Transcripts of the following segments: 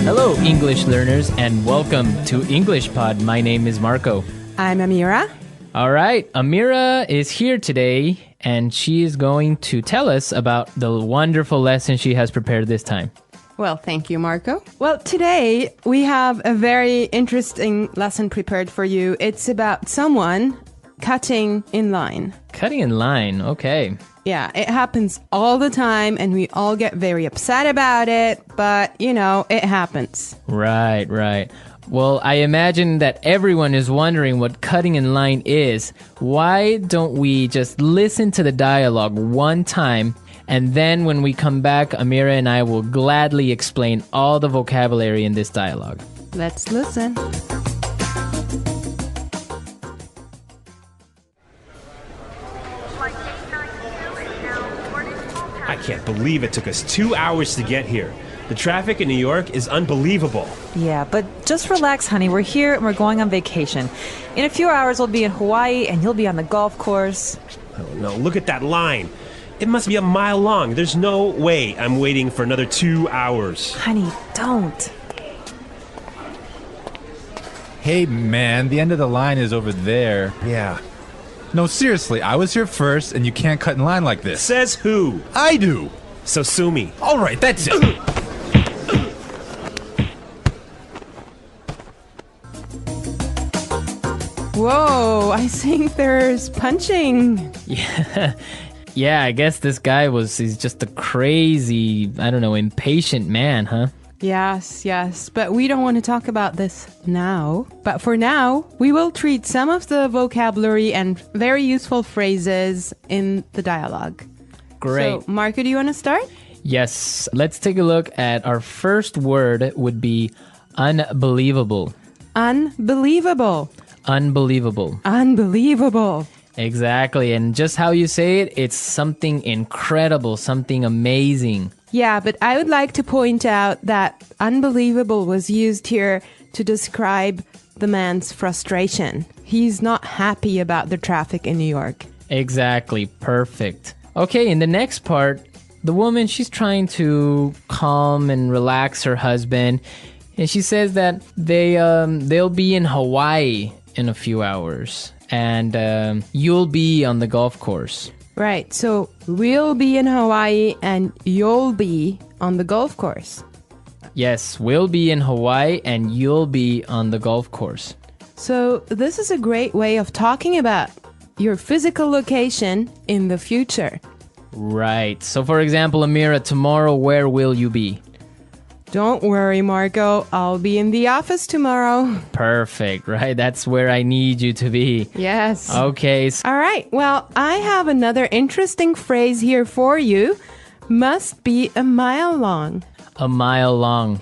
Hello, English learners, and welcome to English Pod. My name is Marco. I'm Amira. All right, Amira is here today, and she is going to tell us about the wonderful lesson she has prepared this time. Well, thank you, Marco. Well, today we have a very interesting lesson prepared for you. It's about someone cutting in line. Cutting in line, okay. Yeah, it happens all the time, and we all get very upset about it, but, it happens. Right. Well, I imagine that everyone is wondering what cutting in line is. Why don't we just listen to the dialogue one time, and then when we come back, Amira and I will gladly explain all the vocabulary in this dialogue. Let's listen. I can't believe it took us 2 hours to get here. The traffic in New York is unbelievable. Yeah, but just relax, honey. We're here and we're going on vacation. In a few hours, we'll be in Hawaii and you'll be on the golf course. Oh no, look at that line. It must be a mile long. There's no way I'm waiting for another 2 hours. Honey, don't. Hey, man, the end of the line is over there. Yeah. No, seriously, I was here first, and you can't cut in line like this. Says who? I do. So sue me. All right, that's it. Whoa, I think there's punching. Yeah, I guess this guy he's just a crazy, impatient man, huh? Yes, but we don't want to talk about this now. But for now, we will treat some of the vocabulary and very useful phrases in the dialogue. Great. So, Marco, do you want to start? Yes, let's take a look at our first word would be unbelievable. Unbelievable. Unbelievable. Unbelievable. Exactly, and just how you say it, it's something incredible, something amazing. Yeah, but I would like to point out that unbelievable was used here to describe the man's frustration. He's not happy about the traffic in New York. Exactly, perfect. Okay, in the next part, the woman, she's trying to calm and relax her husband, and she says that they'll be in Hawaii in a few hours, and you'll be on the golf course. Right, so we'll be in Hawaii and you'll be on the golf course. Yes, we'll be in Hawaii and you'll be on the golf course. So this is a great way of talking about your physical location in the future. Right. So for example, Amira, tomorrow where will you be? Don't worry, Marco. I'll be in the office tomorrow. Perfect, right? That's where I need you to be. Yes. Okay. All right. Well, I have another interesting phrase here for you. Must be a mile long. A mile long.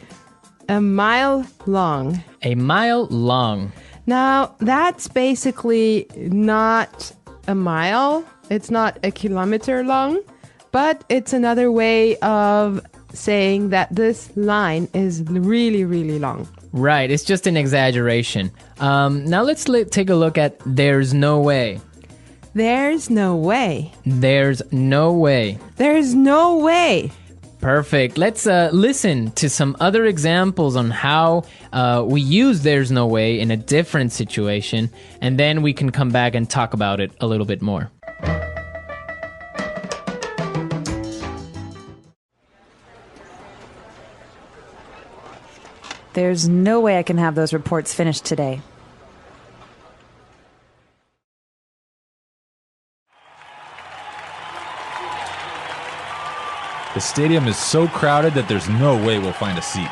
A mile long. A mile long. Now, that's basically not a mile. It's not a kilometer long, but it's another way of saying that this line is really, really long. Right, it's just an exaggeration. Now let's take a look at there's no way. There's no way. There's no way. There's no way. Perfect. Let's listen to some other examples on how we use there's no way in a different situation, and then we can come back and talk about it a little bit more. There's no way I can have those reports finished today. The stadium is so crowded that there's no way we'll find a seat.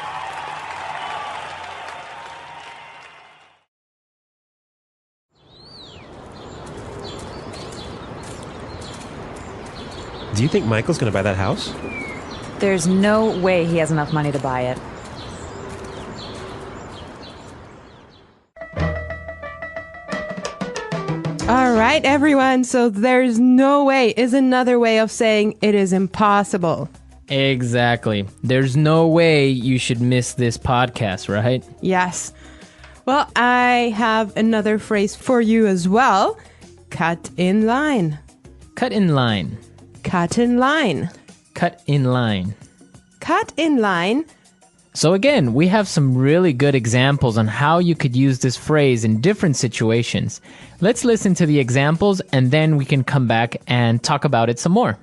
Do you think Michael's going to buy that house? There's no way he has enough money to buy it. All right, everyone. So there's no way is another way of saying it is impossible. Exactly. There's no way you should miss this podcast, right? Yes. Well, I have another phrase for you as well. Cut in line. Cut in line. Cut in line. Cut in line. Cut in line. So again, we have some really good examples on how you could use this phrase in different situations. Let's listen to the examples and then we can come back and talk about it some more.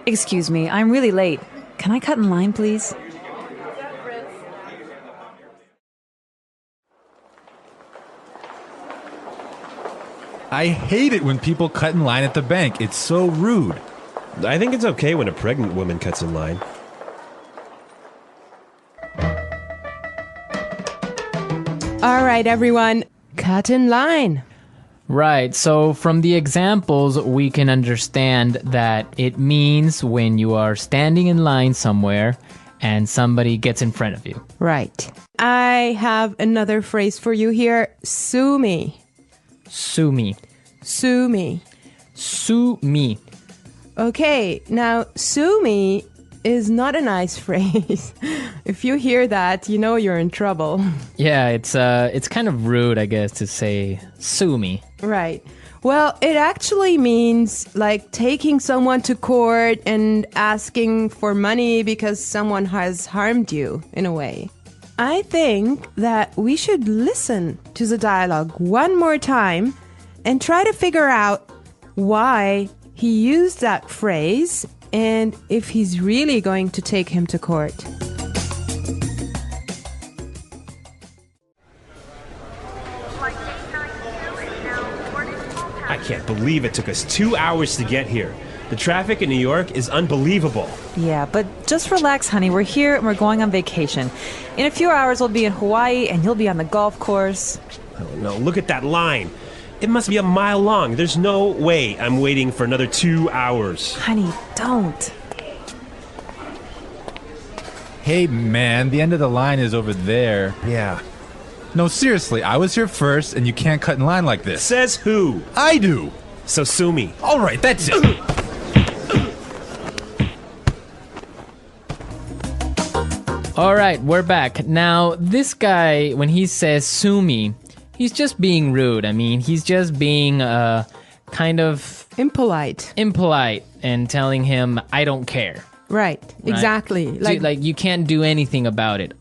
Excuse me, I'm really late. Can I cut in line, please? I hate it when people cut in line at the bank. It's so rude. I think it's okay when a pregnant woman cuts in line. All right, everyone, cut in line. Right, so from the examples, we can understand that it means when you are standing in line somewhere and somebody gets in front of you. Right. I have another phrase for you here. Sue me. Sue me. Sue me. Sue me. Okay, now sue me is not a nice phrase. If you hear that, you know you're in trouble. Yeah, it's kind of rude, I guess, to say sue me. Right. Well, it actually means like taking someone to court and asking for money because someone has harmed you in a way. I think that we should listen to the dialogue one more time and try to figure out why he used that phrase and if he's really going to take him to court. I can't believe it took us 2 hours to get here. The traffic in New York is unbelievable. Yeah, but just relax, honey. We're here and we're going on vacation. In a few hours, we'll be in Hawaii and you'll be on the golf course. Oh no, look at that line. It must be a mile long. There's no way I'm waiting for another 2 hours. Honey, don't. Hey, man, the end of the line is over there. Yeah. No, seriously, I was here first, and you can't cut in line like this. Says who? I do. So sue me. All right, that's it. All right, we're back. Now, this guy, when he says sue me, he's just being rude. I mean, he's just being kind of Impolite. impolite and telling him, I don't care. Right. Exactly. Like you can't do anything about it.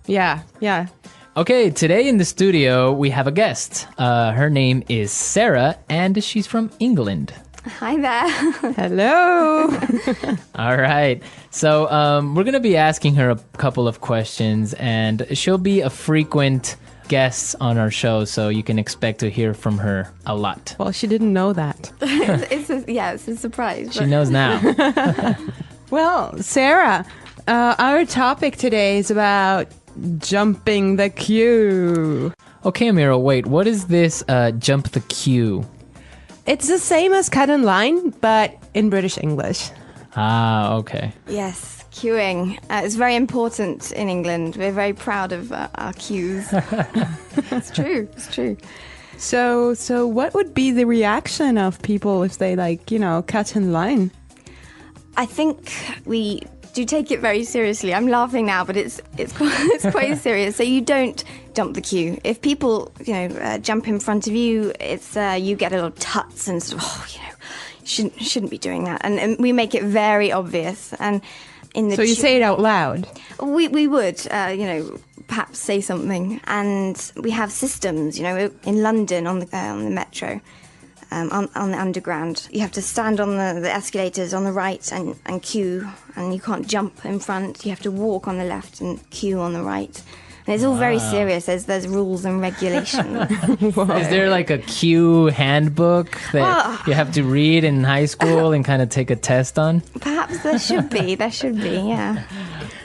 Yeah. Okay, today in the studio, we have a guest. Her name is Sarah, and she's from England. Hi there. Hello. All right. So we're going to be asking her a couple of questions, and she'll be a frequent guest on our show, so you can expect to hear from her a lot. Well, she didn't know that. it's a surprise. She knows now. Well, Sarah, our topic today is about jumping the queue. Okay, Amira, wait. What is this jump the queue? It's the same as cut in line, but in British English. Ah, okay. Yes, queuing. It's very important in England. We're very proud of our queues. It's true. So what would be the reaction of people if they cut in line? I think we do take it very seriously. I'm laughing now, but it's quite serious. So you don't jump the queue. If people jump in front of you, it's you get a little tuts and sort of, shouldn't be doing that. And we make it very obvious. And so you say it out loud. We would perhaps say something. And we have systems. In London on the metro. On the underground, you have to stand on the escalators on the right and queue, and you can't jump in front. You have to walk on the left and queue on the right. And it's all very serious. There's rules and regulations. Is there like a queue handbook that you have to read in high school and kind of take a test on? Perhaps there should be, yeah.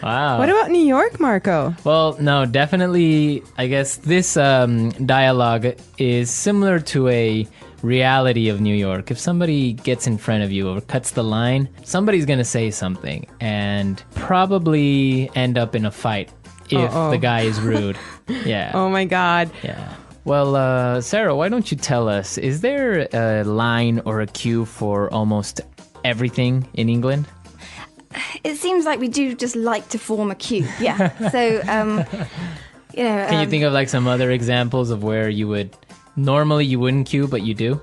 Wow. What about New York, Marco? Well, no, definitely, I guess this dialogue is similar to a reality of New York. If somebody gets in front of you or cuts the line, somebody's going to say something and probably end up in a fight if the guy is rude. Yeah. Oh my God. Yeah. Well, Sarah, why don't you tell us, is there a line or a queue for almost everything in England? It seems like we do just like to form a queue. Yeah. So, Can you think of like some other examples of where you would normally you wouldn't queue, but you do?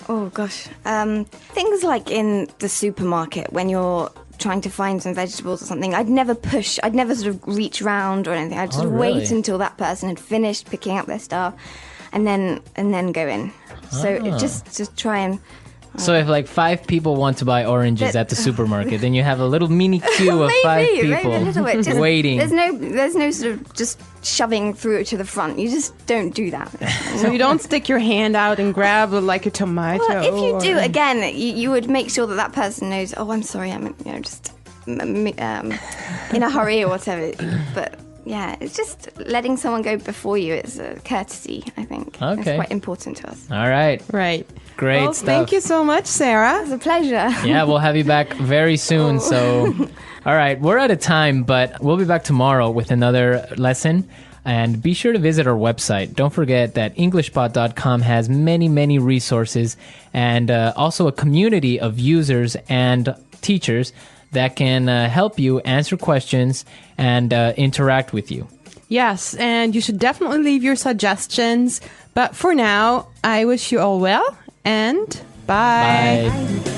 Oh gosh, things like in the supermarket when you're trying to find some vegetables or something. I'd never sort of reach round or anything. I'd just wait until that person had finished picking up their stuff, and then go in. So just try and. So if like 5 people want to buy oranges at the supermarket, then you have a little mini queue of 5 people maybe a little bit. Just, waiting. There's no sort of just shoving through it to the front. You just don't do that. So you don't stick your hand out and grab like a tomato. Well, if you do, again, you would make sure that person knows. Oh, I'm sorry, I'm just in a hurry or whatever. But yeah, it's just letting someone go before you. It's a courtesy, I think. Okay. It's quite important to us. All right. Right. Great well, stuff. Thank you so much, Sarah. It's a pleasure. Yeah, we'll have you back very soon. So, all right, we're out of time, but we'll be back tomorrow with another lesson. And be sure to visit our website. Don't forget that EnglishPod.com has many, many resources and also a community of users and teachers that can help you answer questions and interact with you. Yes, and you should definitely leave your suggestions. But for now, I wish you all well and bye. Bye.